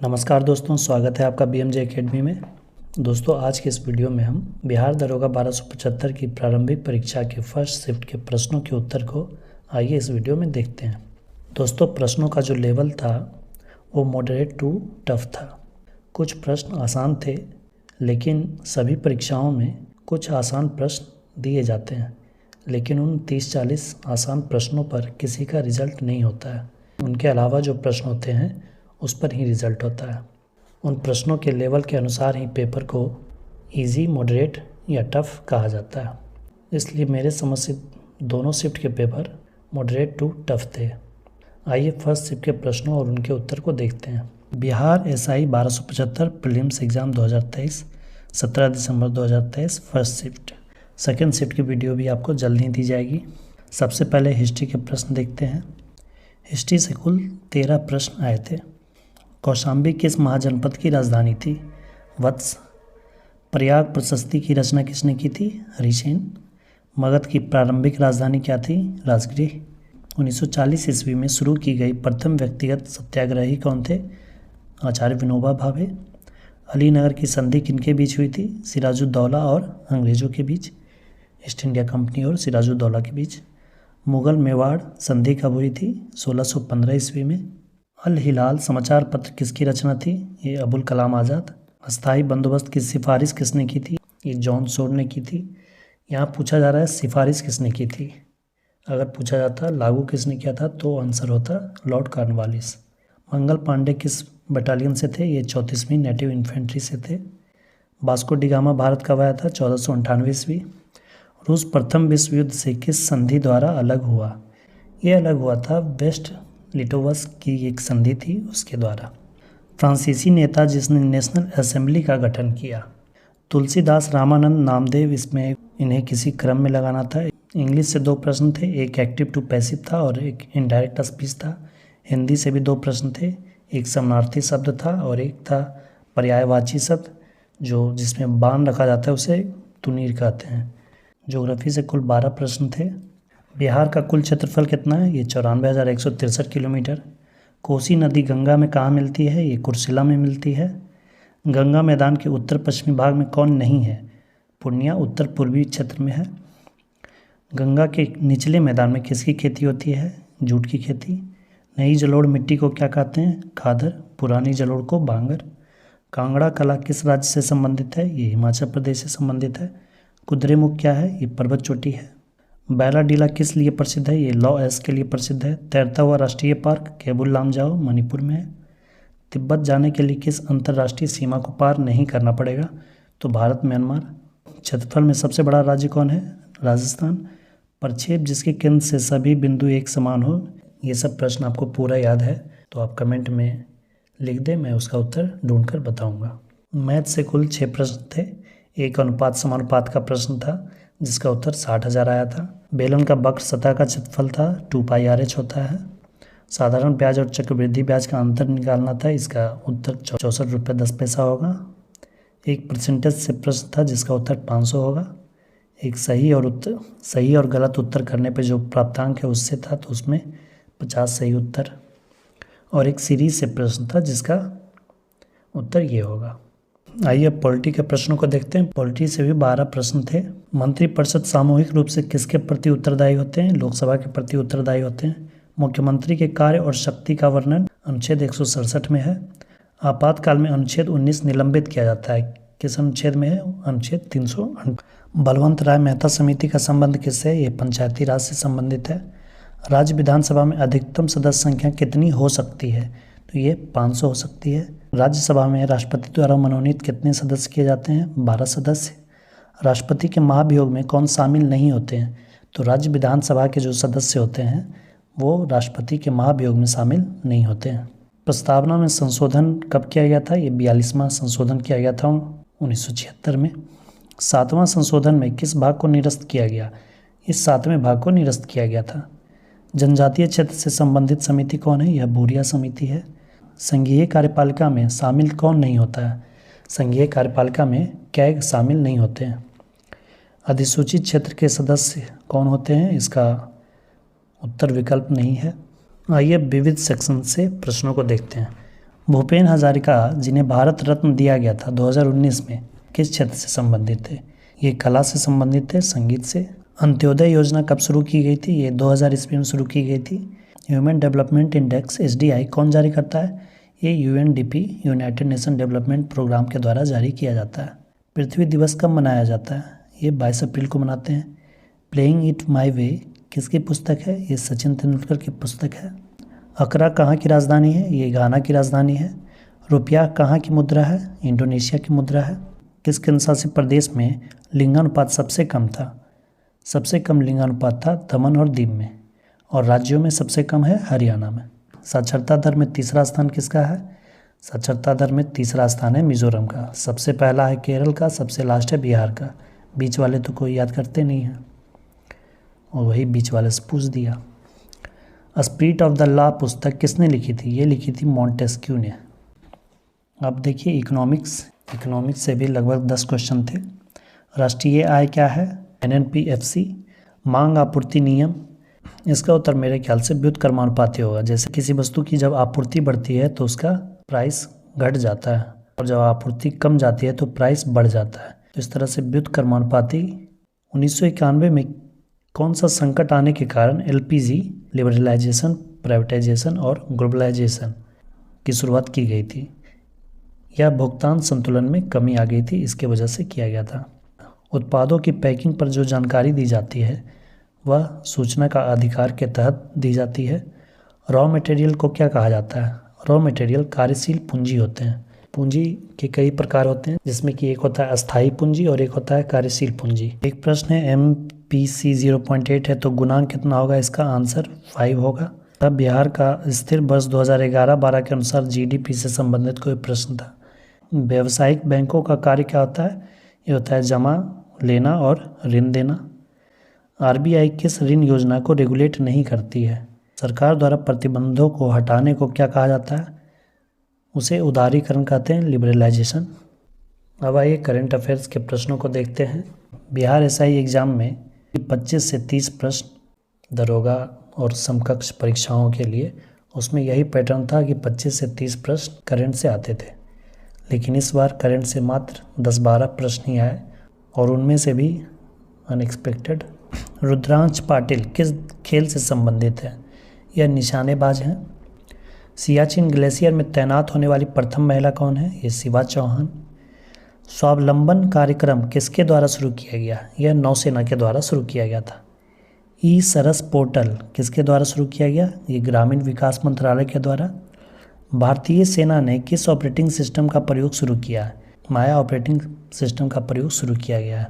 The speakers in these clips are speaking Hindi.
नमस्कार दोस्तों, स्वागत है आपका बीएमजे एकेडमी में। दोस्तों, आज के इस वीडियो में हम बिहार दरोगा 1275 की प्रारंभिक परीक्षा के फर्स्ट शिफ्ट के प्रश्नों के उत्तर को आइए इस वीडियो में देखते हैं। दोस्तों, प्रश्नों का जो लेवल था वो मॉडरेट टू टफ था। कुछ प्रश्न आसान थे, लेकिन सभी परीक्षाओं में कुछ आसान प्रश्न दिए जाते हैं, लेकिन उन 30-40 आसान प्रश्नों पर किसी का रिजल्ट नहीं होता है। उनके अलावा जो प्रश्न होते हैं उस पर ही रिज़ल्ट होता है। उन प्रश्नों के लेवल के अनुसार ही पेपर को इजी, मॉडरेट या टफ़ कहा जाता है। इसलिए मेरे समझ से दोनों शिफ्ट के पेपर मॉडरेट टू टफ़ थे। आइए फर्स्ट शिफ्ट के प्रश्नों और उनके उत्तर को देखते हैं। बिहार एसआई 1275 प्रीलिम्स एग्ज़ाम 2023, 17 दिसंबर 2023 फर्स्ट शिफ्ट। सेकेंड शिफ्ट की वीडियो भी आपको जल्द ही दी जाएगी। सबसे पहले हिस्ट्री के प्रश्न देखते हैं। हिस्ट्री से कुल 13 प्रश्न आए थे। कौशाम्बी किस महाजनपद की राजधानी थी? वत्स। प्रयाग प्रशस्ति की रचना किसने की थी? हरिसेन। मगध की प्रारंभिक राजधानी क्या थी? राजगृह। 1940 ईस्वी में शुरू की गई प्रथम व्यक्तिगत सत्याग्रही कौन थे? आचार्य विनोबा भावे। अलीनगर की संधि किनके बीच हुई थी? सिराजुद्दौला और अंग्रेज़ों के बीच, ईस्ट इंडिया कंपनी और सिराजुद्दौला के बीच। मुगल मेवाड़ संधि कब हुई थी? 1615 ईस्वी में। अल हिलाल समाचार पत्र किसकी रचना थी? ये अबुल कलाम आज़ाद। अस्थाई बंदोबस्त की सिफारिश किसने की थी? ये जॉन सोड ने की थी। यहाँ पूछा जा रहा है सिफारिश किसने की थी। अगर पूछा जाता लागू किसने किया था तो आंसर होता लॉर्ड कॉर्नवालिस। मंगल पांडे किस बटालियन से थे? ये 34वीं नेटिव इन्फेंट्री से थे। वास्को डी गामा भारत कब आया था? 1498 ईस्वी। रूस प्रथम विश्व युद्ध से किस संधि द्वारा अलग हुआ? ये अलग हुआ था वेस्ट लिटोवस्क की एक संधि थी, उसके द्वारा। फ्रांसीसी नेता जिसने नेशनल असेंबली का गठन किया? तुलसीदास, रामानंद, नामदेव। इसमें इन्हें किसी क्रम में लगाना था। इंग्लिश से 2 प्रश्न थे, एक एक्टिव टू पैसिव था और एक इनडायरेक्ट स्पीच था। हिंदी से भी 2 प्रश्न थे, एक समानार्थी शब्द था और एक था पर्यायवाची शब्द, जो जिसमें बाण रखा जाता है उसे तुनीर कहते हैं। ज्योग्राफी से कुल 12 प्रश्न थे। बिहार का कुल क्षेत्रफल कितना है? ये 94,163 किलोमीटर। कोसी नदी गंगा में कहाँ मिलती है? ये कुर्सेला में मिलती है। गंगा मैदान के उत्तर पश्चिमी भाग में कौन नहीं है? पूर्णिया उत्तर पूर्वी क्षेत्र में है। गंगा के निचले मैदान में किसकी खेती होती है? जूट की खेती। नई जलोढ़ मिट्टी को क्या कहते हैं? खादर। पुरानी जलोढ़ को बांगर। कांगड़ा कला किस राज्य से संबंधित है? ये हिमाचल प्रदेश से संबंधित है। कुद्रेमुख क्या है? ये पर्वत चोटी है। बैलाडीला किस लिए प्रसिद्ध है? ये लॉ एस के लिए प्रसिद्ध है। तैरता हुआ राष्ट्रीय पार्क केबुल लामजाओ मणिपुर में है। तिब्बत जाने के लिए किस अंतर्राष्ट्रीय सीमा को पार नहीं करना पड़ेगा? तो भारत म्यांमार। क्षेत्रफल में सबसे बड़ा राज्य कौन है? राजस्थान। प्रक्षेप जिसके केंद्र से सभी बिंदु एक समान हो। ये सब प्रश्न आपको पूरा याद है तो आप कमेंट में लिख दें, मैं उसका उत्तर ढूंढकर बताऊँगा। मैथ से कुल 6 प्रश्न थे। एक अनुपात समानुपात का प्रश्न था जिसका उत्तर 60,000 आया था। बेलन का वक्र सतह का क्षेत्रफल था 2πRH होता है। साधारण ब्याज और चक्रवृद्धि ब्याज का अंतर निकालना था, इसका उत्तर 64 रुपये 10 पैसा होगा। एक परसेंटेज से प्रश्न था जिसका उत्तर 500 होगा। एक सही और गलत उत्तर करने पे जो प्राप्तांक है उससे था तो उसमें 50 सही उत्तर। और एक सीरीज से प्रश्न था जिसका उत्तर ये होगा। आइए पॉलिटी के प्रश्नों को देखते हैं। पॉलिटी से भी 12 प्रश्न थे। मंत्रिपरिषद सामूहिक रूप से किसके प्रति उत्तरदायी होते हैं? लोकसभा के प्रति उत्तरदायी होते हैं। मुख्यमंत्री के कार्य और शक्ति का वर्णन अनुच्छेद 167 में है। आपातकाल में अनुच्छेद 19 निलंबित किया जाता है। किस अनुच्छेद में है? अनुच्छेद 300। बलवंत राय मेहता समिति का संबंध किससे है? ये पंचायती राज से संबंधित है। राज्य विधानसभा में अधिकतम सदस्य संख्या कितनी हो सकती है? तो ये 500 हो सकती है। राज्यसभा में राष्ट्रपति द्वारा मनोनीत कितने सदस्य किए जाते हैं? 12 सदस्य। राष्ट्रपति के महाभियोग में कौन शामिल नहीं होते हैं? तो राज्य विधानसभा के जो सदस्य होते हैं वो राष्ट्रपति के महाभियोग में शामिल नहीं होते हैं। प्रस्तावना में संशोधन कब किया गया था? ये 42वां संशोधन किया गया था 1976 में। 7वां संशोधन में किस भाग को निरस्त किया गया? इस 7वें भाग को निरस्त किया गया था। जनजातीय क्षेत्र से संबंधित समिति कौन है? यह बोरिया समिति है। संघीय कार्यपालिका में शामिल कौन नहीं होता है? संघीय कार्यपालिका में कैग शामिल नहीं होते हैं। अधिसूचित क्षेत्र के सदस्य कौन होते हैं? इसका उत्तर विकल्प नहीं है। आइए विविध सेक्शन से प्रश्नों को देखते हैं। भूपेन हजारिका जिन्हें भारत रत्न दिया गया था 2019 में, किस क्षेत्र से संबंधित थे? ये कला से संबंधित है, संगीत से। अंत्योदय योजना कब शुरू की गई थी? ये 2000 ईस्वी में शुरू की गई थी। ह्यूमन डेवलपमेंट इंडेक्स HDI कौन जारी करता है? ये UNDP United Nation development programme के द्वारा जारी किया जाता है। पृथ्वी दिवस कब मनाया जाता है? ये 22 अप्रैल को मनाते हैं। प्लेइंग इट माई वे किसकी पुस्तक है? ये सचिन तेंदुलकर की पुस्तक है। अकरा कहाँ की राजधानी है? ये घाना की राजधानी है। रुपया कहाँ की मुद्रा है? इंडोनेशिया की मुद्रा है। किस केंद्रशासित प्रदेश में लिंगानुपात सबसे कम था? सबसे कम लिंगानुपात था दमन और दीव में, और राज्यों में सबसे कम है हरियाणा में। साक्षरता दर में तीसरा स्थान किसका है? साक्षरता दर में तीसरा स्थान है मिजोरम का। सबसे पहला है केरल का, सबसे लास्ट है बिहार का। बीच वाले तो कोई याद करते नहीं हैं, और वही बीच वाले से पूछ दिया। स्पिरिट ऑफ द लॉ पुस्तक किसने लिखी थी? ये लिखी थी मॉन्टेस्क्यू ने। अब देखिए इकोनॉमिक्स से भी लगभग 10 क्वेश्चन थे। राष्ट्रीय आय क्या है? NNPFC। मांग आपूर्ति नियम, इसका उत्तर मेरे ख्याल से व्युत्क्रमानुपाती होगा। जैसे किसी वस्तु की जब आपूर्ति बढ़ती है तो उसका प्राइस घट जाता है, और जब आपूर्ति कम जाती है तो प्राइस बढ़ जाता है। तो इस तरह से व्युत्क्रमानुपाती। 1991 में कौन सा संकट आने के कारण LPG लिबरलाइजेशन, प्राइवेटाइजेशन और ग्लोबलाइजेशन की शुरुआत की गई थी? यह भुगतान संतुलन में कमी आ गई थी, इसके वजह से किया गया था। उत्पादों की पैकिंग पर जो जानकारी दी जाती है वह सूचना का अधिकार के तहत दी जाती है। रॉ मटेरियल को क्या कहा जाता है? रॉ मटेरियल कार्यशील पूंजी होते हैं। पूंजी के कई प्रकार होते हैं, जिसमें कि एक होता है अस्थायी पूंजी और एक होता है कार्यशील पूंजी। एक प्रश्न है MPC 0.8 है, तो गुणांक कितना होगा? इसका आंसर 5 होगा। तब बिहार का स्थिर वर्ष 2011-12 के अनुसार GDP से संबंधित कोई प्रश्न था। व्यावसायिक बैंकों का कार्य क्या होता है? ये होता है जमा लेना और ऋण देना। RBI किस ऋण योजना को रेगुलेट नहीं करती है? सरकार द्वारा प्रतिबंधों को हटाने को क्या कहा जाता है? उसे उदारीकरण कहते हैं, लिबरलाइजेशन। अब आइए करंट अफेयर्स के प्रश्नों को देखते हैं। बिहार SI एग्ज़ाम में 25 से 30 प्रश्न दरोगा और समकक्ष परीक्षाओं के लिए, उसमें यही पैटर्न था कि 25 से 30 प्रश्न करंट से आते थे। लेकिन इस बार करंट से मात्र 10-12 प्रश्न ही आए, और उनमें से भी अनएक्सपेक्टेड। रुद्रांश पाटिल किस खेल से संबंधित है? यह निशानेबाज हैं। सियाचिन ग्लेशियर में तैनात होने वाली प्रथम महिला कौन है? ये शिवा चौहान। स्वावलंबन कार्यक्रम किसके द्वारा शुरू किया गया? यह नौसेना के द्वारा शुरू किया गया था। सरस पोर्टल किसके द्वारा शुरू किया गया? ये ग्रामीण विकास मंत्रालय के द्वारा। भारतीय सेना ने किस ऑपरेटिंग सिस्टम का प्रयोग शुरू किया है? माया ऑपरेटिंग सिस्टम का प्रयोग शुरू किया गया है।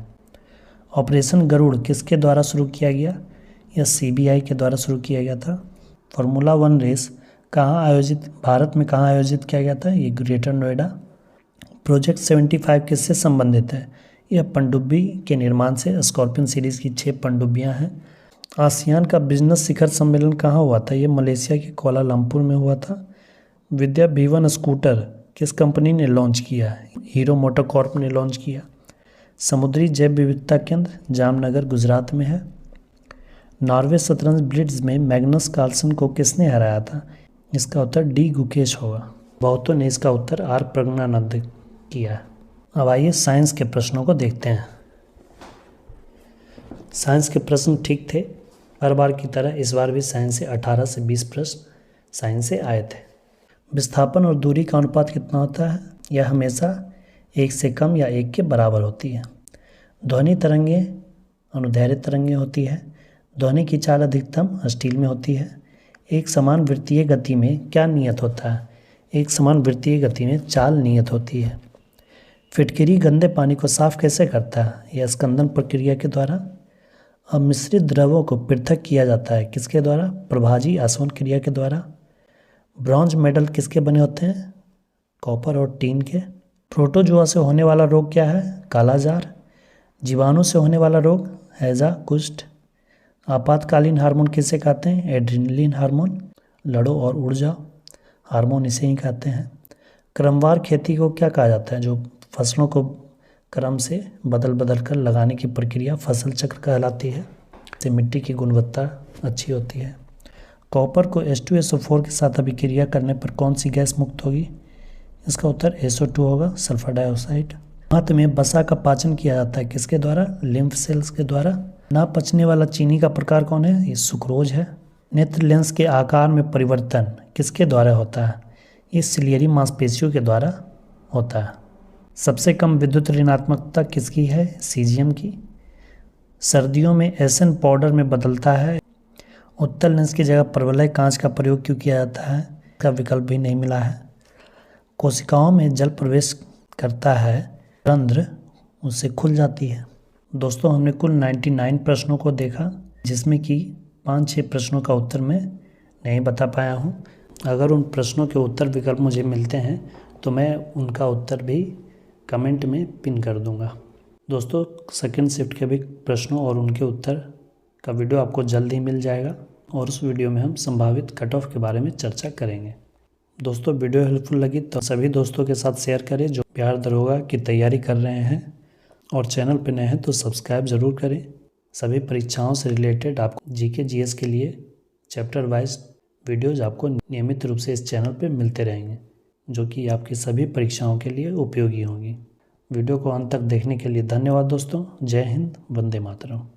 ऑपरेशन गरुड़ किसके द्वारा शुरू किया गया? यह CBI के द्वारा शुरू किया गया था। फार्मूला 1 रेस भारत में कहाँ आयोजित किया गया था? ये ग्रेटर नोएडा। प्रोजेक्ट 75 किससे संबंधित है? यह पनडुब्बी के निर्माण से। स्कॉर्पियन सीरीज़ की 6 पनडुब्बियाँ हैं। आसियान का बिजनेस शिखर सम्मेलन कहाँ हुआ था? ये मलेशिया के कोलालमपुर में हुआ था। विद्या V1 स्कूटर किस कंपनी ने लॉन्च किया है? हीरो मोटोकॉर्प ने लॉन्च किया। समुद्री जैव विविधता केंद्र जामनगर गुजरात में है। नॉर्वे शतरंज ब्लिट्ज में मैग्नस कार्लसन को किसने हराया था? इसका उत्तर D गुकेश होगा। बहुतों ने इसका उत्तर R प्रज्ञानंद किया है। अब आइए साइंस के प्रश्नों को देखते हैं। साइंस के प्रश्न ठीक थे, हर बार की तरह इस बार भी साइंस से 18 से 20 प्रश्न साइंस से आए थे। विस्थापन और दूरी का अनुपात कितना होता है? यह हमेशा 1 से कम या 1 के बराबर होती है। ध्वनि तरंगें अनुदैर्घ्य तरंगें होती है। ध्वनि की चाल अधिकतम स्टील में होती है। एक समान वृत्तीय गति में क्या नियत होता है? एक समान वृत्तीय गति में चाल नियत होती है। फिटकिरी गंदे पानी को साफ कैसे करता है? यह स्कंदन प्रक्रिया के द्वारा। अब मिश्रित द्रवों को पृथक किया जाता है किसके द्वारा? प्रभाजी आसवन क्रिया के द्वारा। ब्रॉन्ज मेडल किसके बने होते हैं? कॉपर और टीन के। प्रोटोजोआ से होने वाला रोग क्या है? कालाजार। जीवाणु से होने वाला रोग? हैजा, कुष्ठ। आपातकालीन हार्मोन किसे कहते हैं? Adrenaline hormone. लड़ो और उड़ जाओ हार्मोन इसे ही कहते हैं। क्रमवार खेती को क्या कहा जाता है? जो फसलों को क्रम से बदल बदल कर लगाने की प्रक्रिया फसल चक्र कहलाती है। इससे मिट्टी की गुणवत्ता अच्छी होती है। कॉपर को H2SO4 के साथ अभिक्रिया करने पर कौन सी गैस मुक्त होगी? इसका उत्तर SO2 होगा, सल्फर डाइऑक्साइड। आंत में वसा का पाचन किया जाता है किसके द्वारा? लिम्फ सेल्स के द्वारा। ना पचने वाला चीनी का प्रकार कौन है? ये सुक्रोज है। नेत्र लेंस के आकार में परिवर्तन किसके द्वारा होता है? ये सिलियरी मांसपेशियों के द्वारा होता है। सबसे कम विद्युत ऋणात्मकता किसकी है? सीजियम की। सर्दियों में एसन पाउडर में बदलता है। उत्तल लेंस की जगह परवलय कांच का प्रयोग क्यों किया जाता है? इसका विकल्प भी नहीं मिला है। कोशिकाओं में जल प्रवेश करता है, रंध्र उससे खुल जाती है। दोस्तों, हमने कुल 99 प्रश्नों को देखा, जिसमें कि 5-6 प्रश्नों का उत्तर मैं नहीं बता पाया हूँ। अगर उन प्रश्नों के उत्तर विकल्प मुझे मिलते हैं तो मैं उनका उत्तर भी कमेंट में पिन कर दूंगा। दोस्तों, सेकंड शिफ्ट के भी प्रश्नों और उनके उत्तर का वीडियो आपको जल्द ही मिल जाएगा और उस वीडियो में हम संभावित कट ऑफ के बारे में चर्चा करेंगे। दोस्तों, वीडियो हेल्पफुल लगी तो सभी दोस्तों के साथ शेयर करें जो बिहार दरोगा की तैयारी कर रहे हैं, और चैनल पर नए हैं तो सब्सक्राइब ज़रूर करें। सभी परीक्षाओं से रिलेटेड आपको GK GS के लिए चैप्टर वाइज वीडियोज़ आपको नियमित रूप से इस चैनल पर मिलते रहेंगे, जो कि आपकी सभी परीक्षाओं के लिए उपयोगी होंगी। वीडियो को अंत तक देखने के लिए धन्यवाद दोस्तों। जय हिंद, वंदे मातरम।